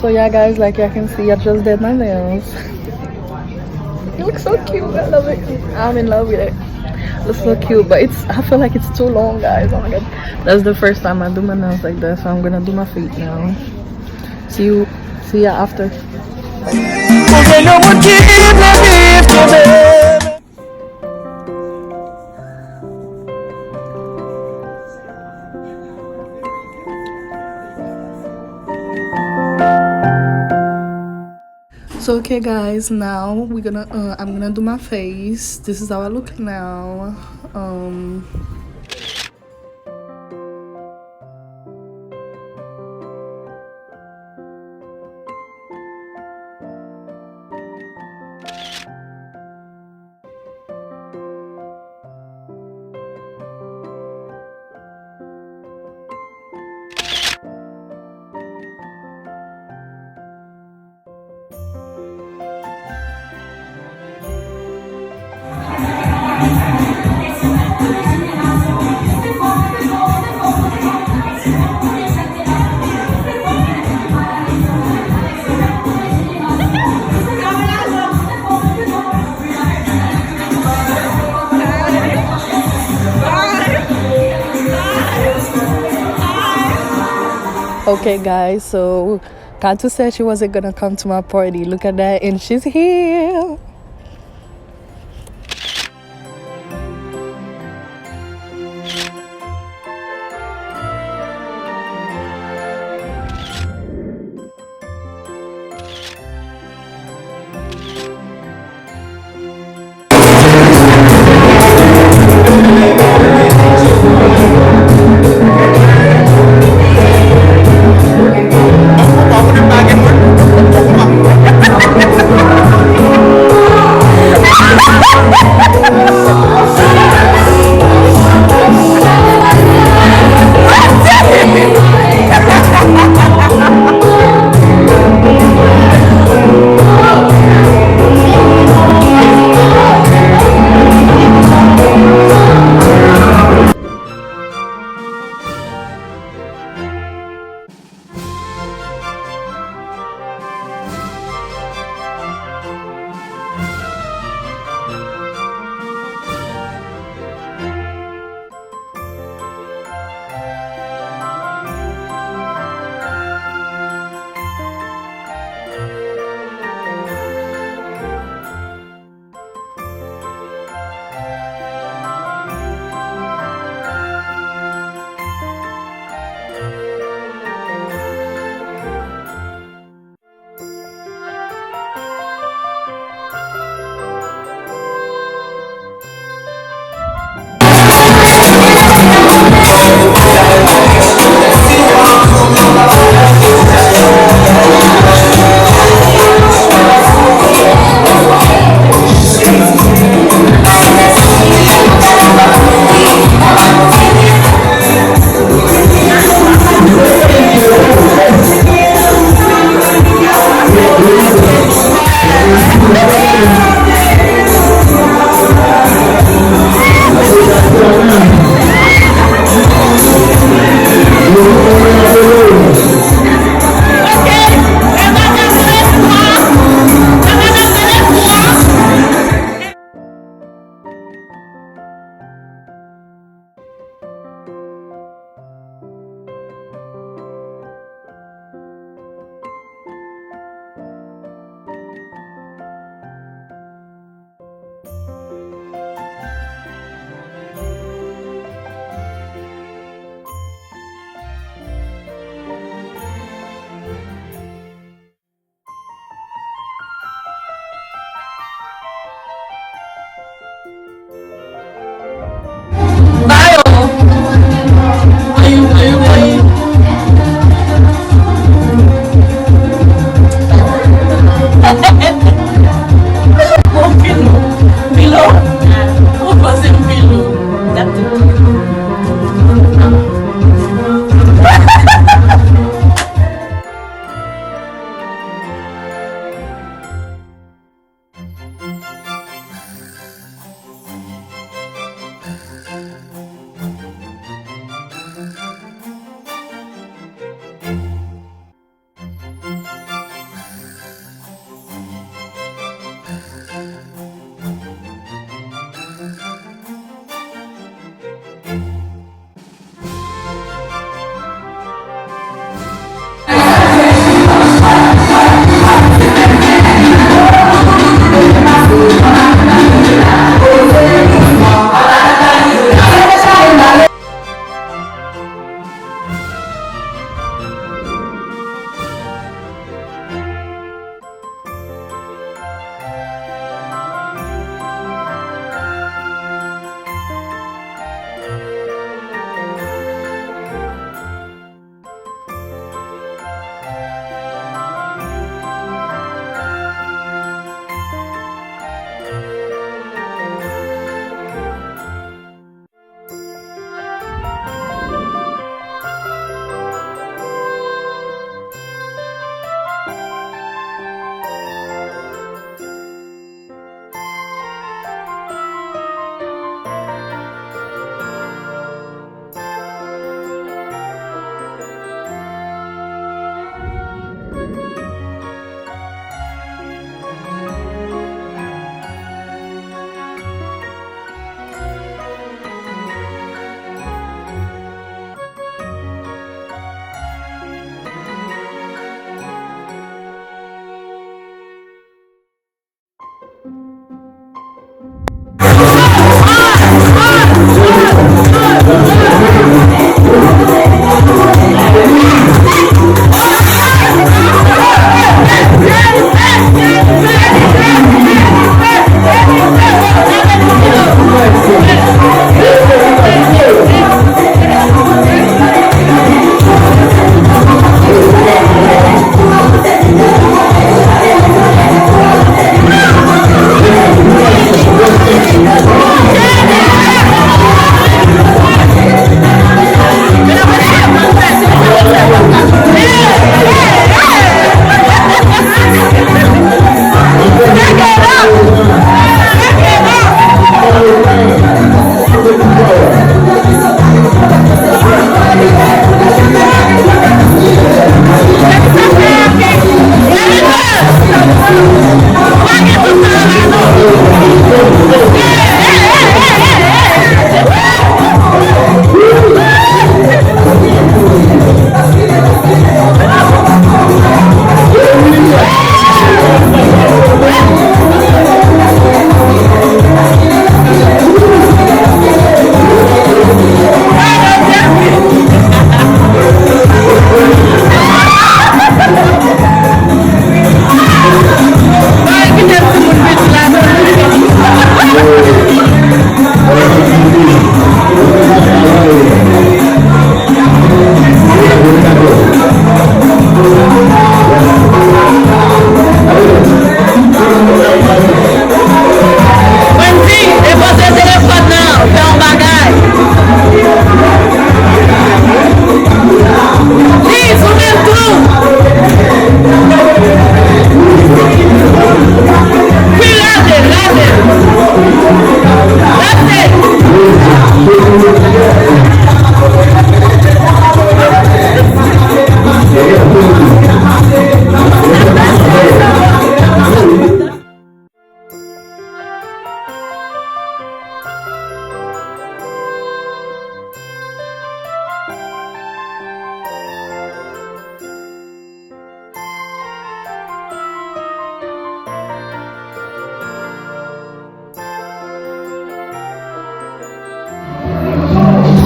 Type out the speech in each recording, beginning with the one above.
So yeah, guys, like you can see, I just did my nails. It looks so cute. I love it. I'm in love with it. It looks so cute, but I feel like it's too long, guys. Oh my god. That's the first time I do my nails like that, so I'm gonna do my feet now. See ya after. So okay, guys, now I'm gonna do my face. This is how I look now. Okay, guys, so Katu said she wasn't gonna come to my party. Look at that, and she's here.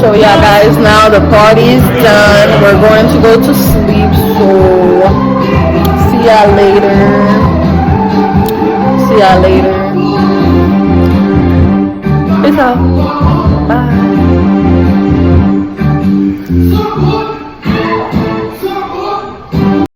So yeah guys, now the party is done. We're going to go to sleep, so see y'all later. See y'all later. Peace out. Bye.